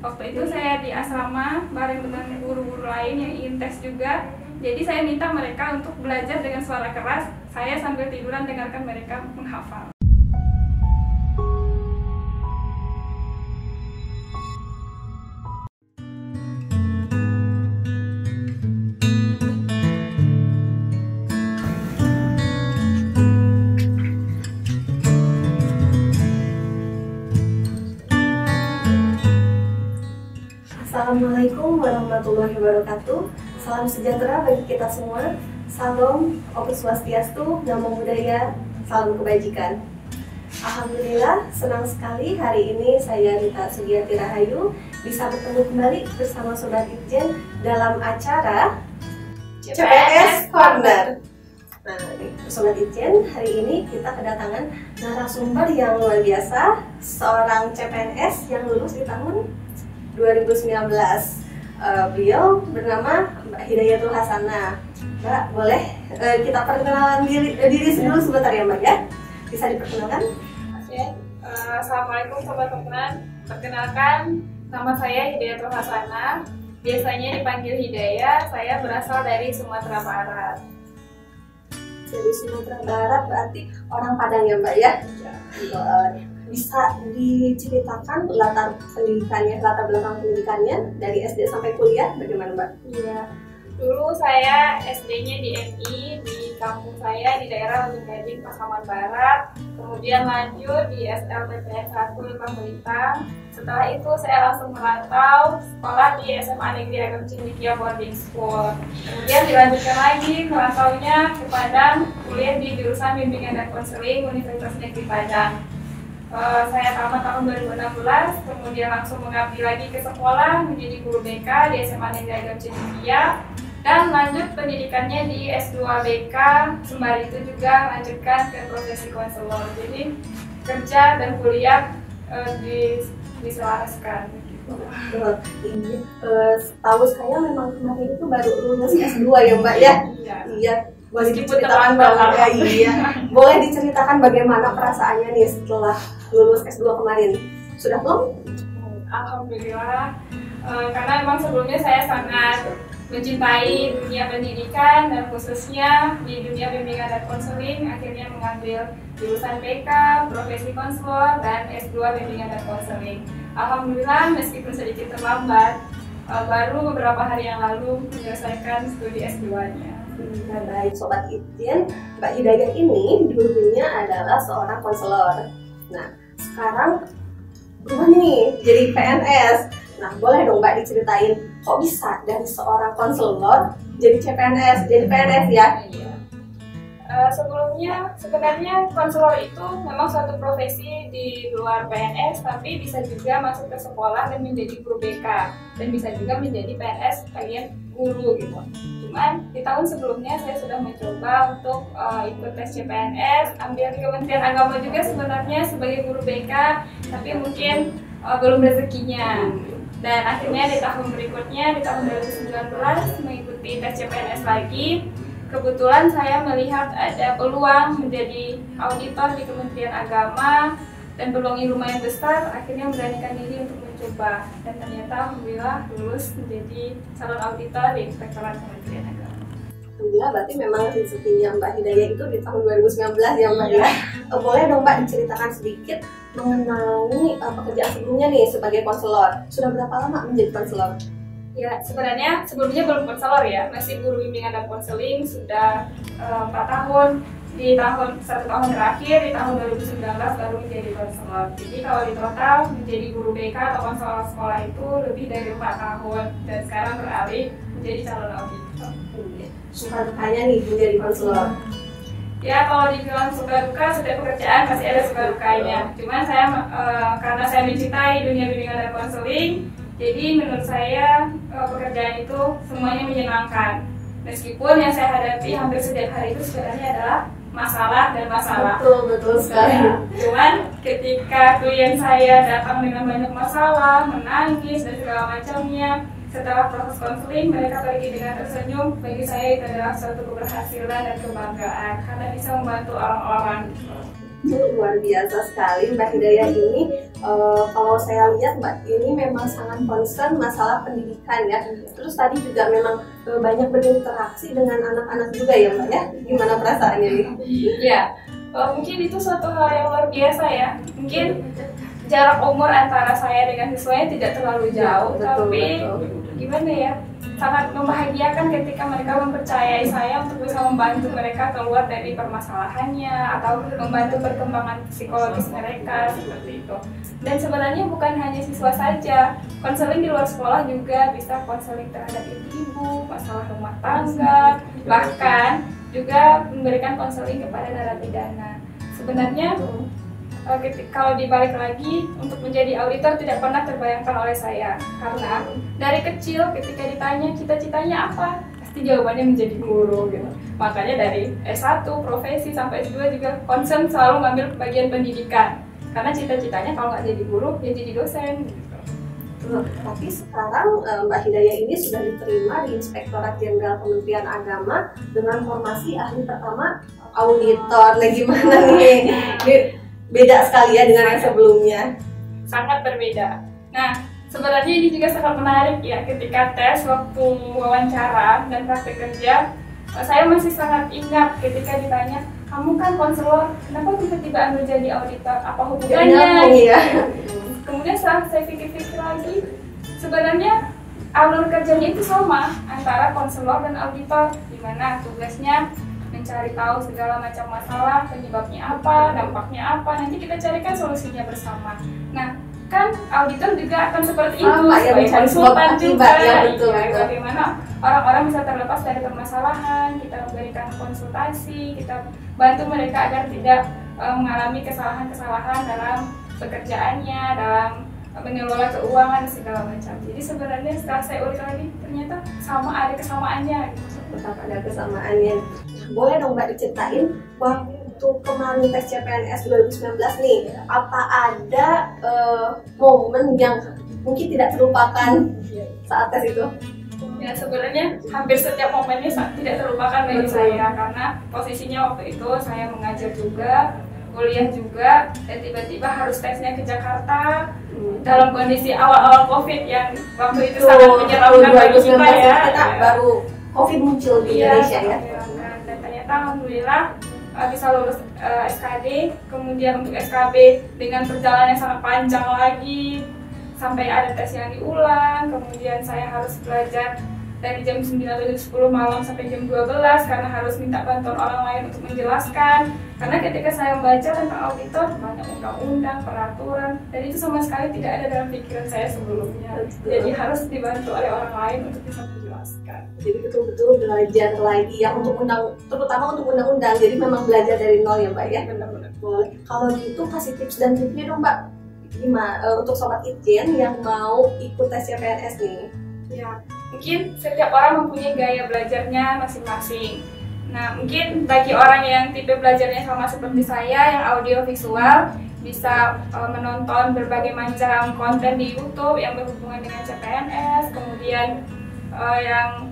Waktu itu saya di asrama bareng dengan guru-guru lain yang ingin tes juga. Jadi saya minta mereka untuk belajar dengan suara keras. Saya sambil tiduran dengarkan mereka menghafal. Assalamualaikum warahmatullahi wabarakatuh. Salam sejahtera bagi kita semua. Salam, Om Swastiastu, Namo Buddhaya, salam kebajikan. Alhamdulillah, senang sekali hari ini saya Rita Sugiati Rahayu bisa bertemu kembali bersama Sobat Itjen dalam acara CPNS Corner. Nah, Sobat Itjen, hari ini kita kedatangan narasumber yang luar biasa, seorang CPNS yang lulus di tahun 2019. Beliau bernama Mbak Hidayatul Hasanah. Mbak, boleh kita perkenalan diri dulu sebentar ya Mbak ya? Bisa diperkenalkan? Oke. Assalamualaikum Sobat Temenan. Perkenalkan, nama saya Hidayatul Hasanah. Biasanya dipanggil Hidayah. Saya berasal dari Sumatera Barat. Dari Sumatera Barat berarti orang Padang ya Mbak ya? Bisa diceritakan latar belakang pendidikannya dari SD sampai kuliah bagaimana Mbak? Iya, dulu saya SD-nya di MI di kampung saya di daerah Ujung Gading, Pasaman Barat. Kemudian lanjut di SLTPN 1 Lembang Melintang. Setelah itu saya langsung merantau sekolah di SMA Negeri Agam Cendekia Boarding School. Kemudian dilanjutkan lagi merantaunya ke Padang, kuliah di jurusan Bimbingan dan Konseling Universitas Negeri Padang. Saya tamat tahun 2016, kemudian langsung mengabdi lagi ke sekolah menjadi guru BK di SMA Negeri Agam Cendekia dan lanjut pendidikannya di S2 BK, sembari itu juga lanjutkan ke profesi konselor. Jadi kerja dan kuliah diselaraskan. Tahu saya memang kemarin itu baru lulus S2 ya Mbak ya? Iya. Boleh diceritakan boleh diceritakan bagaimana perasaannya nih setelah lulus S2 kemarin? Sudah belum? Alhamdulillah, karena memang sebelumnya saya sangat mencintai dunia pendidikan dan khususnya di dunia bimbingan dan konseling, akhirnya mengambil jurusan BK, profesi konselor, dan S2 bimbingan dan konseling. Alhamdulillah, meskipun sedikit terlambat, baru beberapa hari yang lalu menyelesaikan studi S2-nya. Nah, baik Sobat Itjen, Mbak Hidayah ini dulunya adalah seorang konselor. Nah, sekarang berubah nih jadi PNS. Nah, boleh dong Mbak diceritain kok bisa dari seorang konselor jadi CPNS, jadi PNS ya? Iya. Sebelumnya sebenarnya konselor itu memang suatu profesi di luar PNS, tapi bisa juga masuk ke sekolah dan menjadi guru BK dan bisa juga menjadi PNS kalian guru gitu. Cuman di tahun sebelumnya saya sudah mencoba untuk ikut tes CPNS, ambil di Kementerian Agama juga sebenarnya sebagai guru BK, tapi mungkin belum rezekinya. Dan akhirnya di tahun berikutnya, di tahun 2019 mengikuti tes CPNS lagi. Kebetulan saya melihat ada peluang menjadi auditor di Kementerian Agama dan peluangnya lumayan besar, akhirnya memberanikan diri untuk mencoba dan ternyata alhamdulillah lulus menjadi calon auditor di Inspektorat Kementerian Agama. Alhamdulillah, berarti memang rezekinya Mbak Hidayah itu di tahun 2019 ya Mbak ya? Boleh dong Mbak diceritakan sedikit mengenai pekerjaan sebelumnya nih sebagai konselor. Sudah berapa lama menjadi konselor? Ya, sebenarnya sebelumnya belum konselor ya, masih guru bimbingan dan konseling sudah 4 tahun. Di tahun 1 tahun terakhir, di tahun 2019 baru menjadi konselor. Jadi kalau di total menjadi guru BK atau konselor sekolah itu lebih dari 4 tahun dan sekarang beralih menjadi calon auditor. Suka dukanya nih menjadi konselor? Ya, kalau dibilang suka duka, setiap pekerjaan pasti ada suka dukanya. Cuman saya karena saya mencintai dunia bimbingan dan konseling, jadi menurut saya pekerjaan itu semuanya menyenangkan. Meskipun yang saya hadapi hampir setiap hari itu sebenarnya adalah masalah dan masalah. Betul sekali. Ya, cuman ketika klien saya datang dengan banyak masalah, menangis dan segala macamnya, setelah proses konseling mereka pergi dengan tersenyum. Bagi saya itu adalah suatu keberhasilan dan kebanggaan karena bisa membantu orang-orang. Luar biasa sekali Mbak Hidayah ini Kalau saya lihat Mbak ini memang sangat concern masalah pendidikan ya. Terus tadi juga memang banyak berinteraksi dengan anak-anak juga ya Mbak ya. Gimana perasaannya nih? Ya, mungkin itu suatu hal yang luar biasa ya. Mungkin jarak umur antara saya dengan siswanya tidak terlalu jauh, tapi gimana ya, sangat membahagiakan ketika mereka mempercayai saya untuk bisa membantu mereka keluar dari permasalahannya atau membantu perkembangan psikologis mereka seperti itu. Dan sebenarnya bukan hanya siswa saja, konseling di luar sekolah juga bisa konseling terhadap ibu-ibu, masalah rumah tangga, bahkan juga memberikan konseling kepada narapidana. Sebenarnya kalau dibalik lagi, untuk menjadi auditor tidak pernah terbayangkan oleh saya, karena dari kecil ketika ditanya cita-citanya apa, pasti jawabannya menjadi guru gitu. Makanya dari S1 profesi sampai S2 juga concern selalu ngambil bagian pendidikan, karena cita-citanya kalau nggak jadi guru ya jadi dosen gitu. Tapi sekarang Mbak Hidayah ini sudah diterima di Inspektorat Jenderal Kementerian Agama dengan formasi ahli pertama auditor. Nah gimana nih? Beda sekali ya dengan yang sebelumnya. Sangat berbeda. Nah, sebenarnya ini juga sangat menarik ya, ketika tes waktu wawancara dan praktek kerja, saya masih sangat ingat ketika ditanya, kamu kan konselor, kenapa tiba-tiba ambil jadi auditor? Apa hubungannya? Ya. Kemudian setelah saya pikir-pikir lagi, sebenarnya alur kerjanya itu sama antara konselor dan auditor, di mana tugasnya mencari tahu segala macam masalah, penyebabnya apa, dampaknya apa, nanti kita carikan solusinya bersama. Nah, kan auditor juga akan seperti itu, sebagai konsultan juga, bagaimana orang-orang bisa terlepas dari permasalahan, kita memberikan konsultasi, kita bantu mereka agar tidak mengalami kesalahan-kesalahan dalam pekerjaannya, dalam mengelola keuangan segala macam. Jadi sebenarnya setelah saya ulik lagi, ternyata ada kesamaannya. Tetap ada kesamaannya. Boleh dong Mbak diceritain waktu kemarin tes CPNS 2019 nih, apa ada momen yang mungkin tidak terlupakan saat tes itu? Ya sebenarnya hampir setiap momennya tidak terlupakan bagi saya, karena posisinya waktu itu saya mengajar juga, kuliah juga, dan tiba-tiba harus tesnya ke Jakarta dalam kondisi awal-awal COVID yang waktu itu sangat menyeramkan bagi kita ya. Kita baru COVID muncul di Indonesia ya. Dan ternyata alhamdulillah bisa lulus SKD, kemudian untuk SKB dengan perjalanan yang sangat panjang lagi, sampai ada tes yang diulang, kemudian saya harus belajar dari jam 9 atau jam 10 malam sampai jam 12 karena harus minta bantuan orang lain untuk menjelaskan. Karena ketika saya membaca tentang auditor, banyak undang-undang, peraturan, dan itu sama sekali tidak ada dalam pikiran saya sebelumnya. Jadi harus dibantu oleh orang lain untuk bisa menjelaskan. Jadi betul-betul belajar lagi ya untuk terutama untuk undang-undang. Jadi memang belajar dari nol ya Mbak ya. Benar-benar. Kalau gitu kasih tips dan triknya dong Mbak. Gimana untuk sobat Itjen yang mau ikut tes CPNS nih? Ya, mungkin setiap orang mempunyai gaya belajarnya masing-masing. Nah, mungkin bagi orang yang tipe belajarnya sama seperti saya, yang audio visual, bisa menonton berbagai macam konten di YouTube yang berhubungan dengan CPNS. Kemudian yang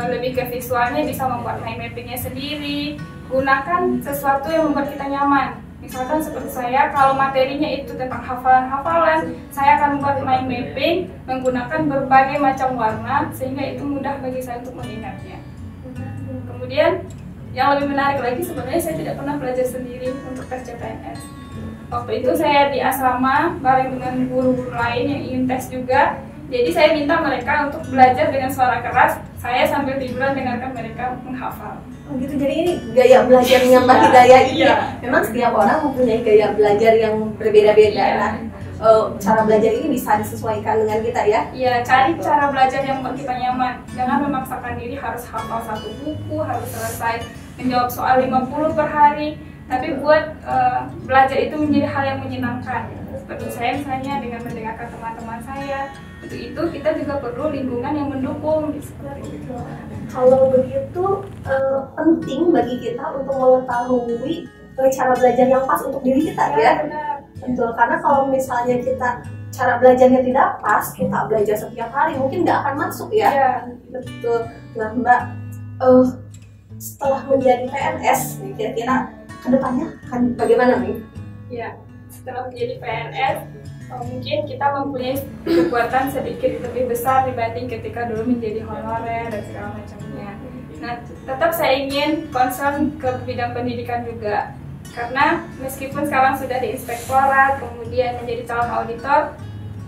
lebih ke visualnya bisa membuat mind mappingnya sendiri. Gunakan sesuatu yang membuat kita nyaman. Misalkan seperti saya, kalau materinya itu tentang hafalan-hafalan, saya akan membuat mind mapping menggunakan berbagai macam warna sehingga itu mudah bagi saya untuk mengingatnya. Kemudian yang lebih menarik lagi, sebenarnya saya tidak pernah belajar sendiri untuk tes CPNS. Waktu itu saya di asrama bareng dengan guru-guru lain yang ingin tes juga. Jadi saya minta mereka untuk belajar dengan suara keras, saya sambil tiduran dengarkan mereka menghafal. Oh gitu, jadi ini gaya belajarnya Mbak Hidayah ini memang setiap orang mempunyai gaya belajar yang berbeda-beda. Nah, cara belajar ini bisa disesuaikan dengan kita ya? Iya, cari cara belajar yang membuat kita nyaman. Jangan memaksakan diri harus hafal satu buku, harus selesai menjawab soal 50 per hari. Tapi buat belajar itu menjadi hal yang menyenangkan. Seperti saya misalnya dengan mendengarkan teman-teman saya. Untuk itu kita juga perlu lingkungan yang mendukung. Kalau begitu penting bagi kita untuk mengetahui cara belajar yang pas untuk diri kita ya. Betul, karena kalau misalnya kita cara belajarnya tidak pas, kita belajar setiap hari mungkin nggak akan masuk ya. Betul. Nah Mbak, setelah menjadi PNS, kira-kira kedepannya akan bagaimana nih? Ya, setelah menjadi PNS, Mungkin kita mempunyai kekuatan sedikit lebih besar dibanding ketika dulu menjadi honorer dan segala macamnya. Nah, tetap saya ingin concern ke bidang pendidikan juga, karena meskipun sekarang sudah di inspektorat, kemudian menjadi calon auditor,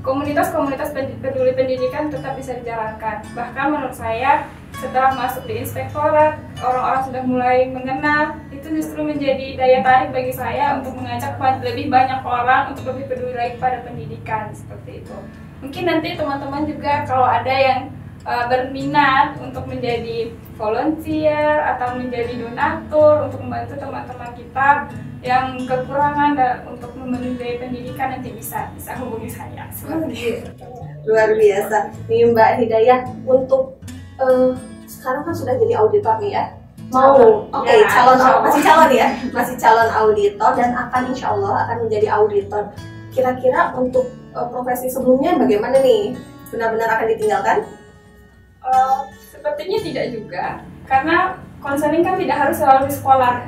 komunitas-komunitas peduli pendidikan tetap bisa dijalankan. Bahkan menurut saya, setelah masuk di inspektorat, orang-orang sudah mulai mengenal, itu justru menjadi daya tarik bagi saya untuk mengajak lebih banyak orang untuk lebih peduli lagi pada pendidikan, seperti itu. Mungkin nanti teman-teman juga kalau ada yang berminat untuk menjadi volunteer atau menjadi donatur untuk membantu teman-teman kita yang kekurangan untuk memenuhi pendidikan, nanti bisa hubungi saya. Luar biasa nih Mbak Hidayah. Untuk sekarang kan sudah jadi auditor nih ya, masih calon auditor dan akan insya Allah akan menjadi auditor. Kira-kira untuk profesi sebelumnya bagaimana nih, benar-benar akan ditinggalkan? Sepertinya tidak juga, karena konseling kan tidak harus selalu di sekolah.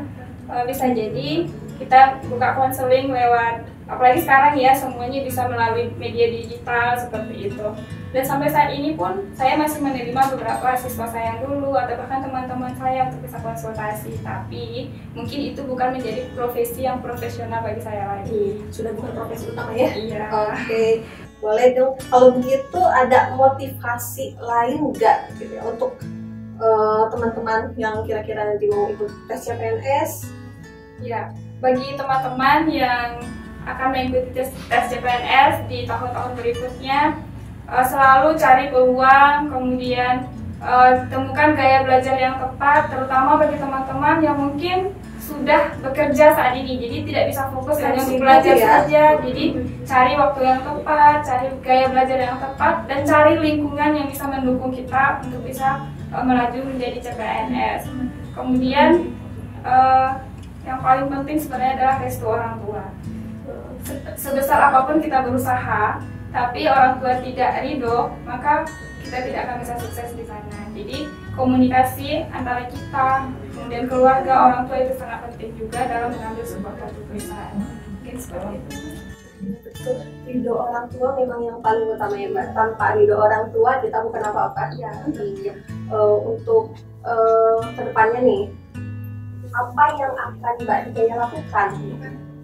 Bisa jadi kita buka konseling lewat, apalagi sekarang ya semuanya bisa melalui media digital seperti itu. Dan sampai saat ini pun saya masih menerima beberapa siswa saya yang dulu atau bahkan teman-teman saya untuk bisa konsultasi. Tapi mungkin itu bukan menjadi profesi yang profesional bagi saya lagi. Sudah bukan profesi utama ya? Iya. Oke. Boleh dong, kalau begitu ada motivasi lain nggak gitu ya, untuk teman-teman yang kira-kira nanti mau ikut tes CPNS? Ya, bagi teman-teman yang akan mengikuti tes CPNS di tahun-tahun berikutnya, selalu cari peluang, kemudian temukan gaya belajar yang tepat, terutama bagi teman-teman yang mungkin sudah bekerja saat ini, jadi tidak bisa fokus hanya untuk belajar saja. Jadi cari waktu yang tepat, cari gaya belajar yang tepat, dan cari lingkungan yang bisa mendukung kita untuk bisa melaju menjadi CPNS. Kemudian yang paling penting sebenarnya adalah restu orang tua. Sebesar apapun kita berusaha, tapi orang tua tidak ridho, maka kita tidak akan bisa sukses di sana. Jadi komunikasi antara kita, kemudian keluarga, orang tua itu sangat penting juga dalam mengambil sebuah keputusan. Mungkin seperti itu. Betul, ridho orang tua memang yang paling utama ya Mbak. Tanpa ridho orang tua kita bukan apa-apa. Ya. Untuk kedepannya nih, apa yang akan Mbak Hidayah lakukan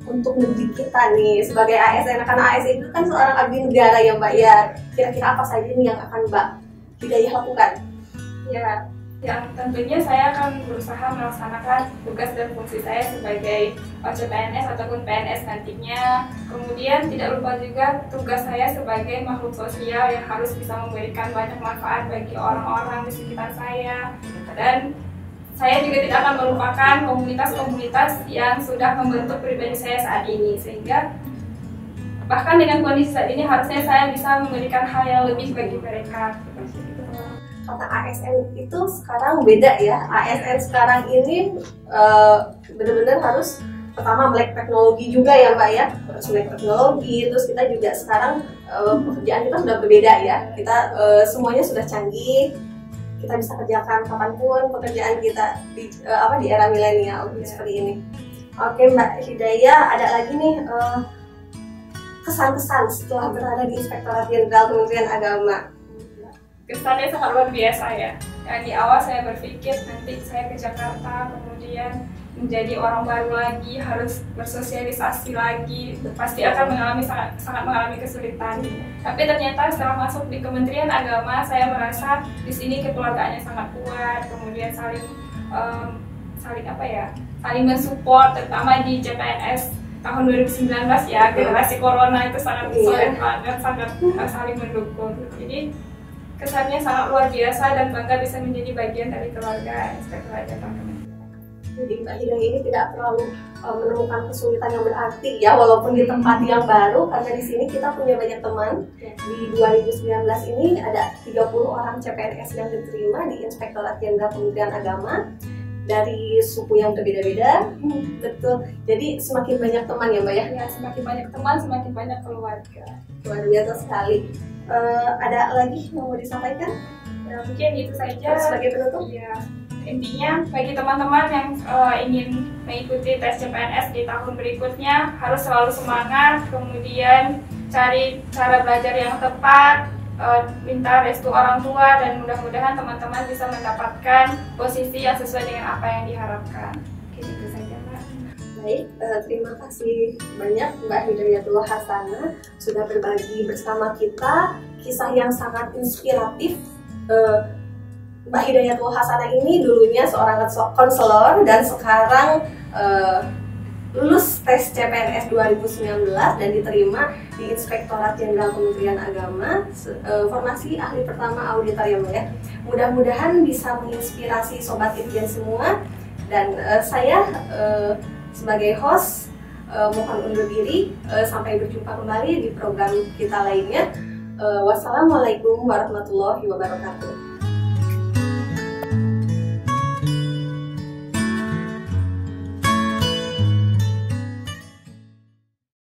untuk negeri kita nih sebagai ASN? Karena ASN itu kan seorang abdi negara ya Mbak ya. Kira-kira apa saja nih yang akan Mbak Hidayah lakukan? Ya, yang tentunya saya akan berusaha melaksanakan tugas dan fungsi saya sebagai CPNS ataupun PNS nantinya. Kemudian tidak lupa juga tugas saya sebagai makhluk sosial yang harus bisa memberikan banyak manfaat bagi orang-orang di sekitar saya. Dan saya juga tidak akan melupakan komunitas-komunitas yang sudah membentuk pribadi saya saat ini, sehingga bahkan dengan kondisi saat ini harusnya saya bisa memberikan hal yang lebih bagi mereka. Kata ASN itu sekarang beda ya. ASN sekarang ini benar-benar harus pertama melek teknologi juga ya Mbak ya. Harus melek teknologi, terus kita juga sekarang pekerjaan kita sudah berbeda ya. Kita semuanya sudah canggih. Kita bisa kerjakan kapanpun pekerjaan kita di era milenial seperti ini. Oke Mbak Hidayah, ada lagi nih kesan-kesan setelah berada di Inspektorat Jenderal Kementerian Agama. Kesannya sangat luar biasa ya. Yang di awal saya berpikir nanti saya ke Jakarta, kemudian menjadi orang baru lagi, harus bersosialisasi lagi, pasti akan sangat mengalami kesulitan. Tapi ternyata setelah masuk di Kementerian Agama, saya merasa di sini kekeluargaannya sangat kuat, kemudian saling mensupport, terutama di CPNS tahun 2019 ya, generasi corona itu sangat solid banget, sangat saling mendukung. Jadi kesannya sangat luar biasa dan bangga bisa menjadi bagian dari keluarga Inspektorat Jenderal Kementerian. Jadi Mbak Hidayah ini tidak terlalu menemukan kesulitan yang berarti ya, walaupun di tempat yang baru, karena di sini kita punya banyak teman. Di 2019 ini ada 30 orang CPNS yang diterima di Inspektorat Jenderal Kementerian Agama dari suku yang berbeda-beda. Betul. Jadi semakin banyak teman ya Mbak ya? Ya, semakin banyak teman, semakin banyak keluarga. Luar biasa sekali. Ada lagi yang mau disampaikan? Ya, mungkin itu saja sebagai penutup. Ya. Intinya bagi teman-teman yang ingin mengikuti tes CPNS di tahun berikutnya harus selalu semangat, kemudian cari cara belajar yang tepat, minta restu orang tua, dan mudah-mudahan teman-teman bisa mendapatkan posisi yang sesuai dengan apa yang diharapkan. Oke, itu saja Mbak. Baik, terima kasih banyak Mbak Hidayatullah Hasanah sudah berbagi bersama kita kisah yang sangat inspiratif. Mbak Hidayatullah Hasanah ini dulunya seorang konselor dan sekarang lulus tes CPNS 2019 dan diterima di Inspektorat Jenderal Kementerian Agama, formasi ahli pertama auditorium ya. Mudah-mudahan bisa menginspirasi Sobat Irjen semua, dan saya sebagai host mohon undur diri, sampai berjumpa kembali di program kita lainnya. Wassalamualaikum warahmatullahi wabarakatuh.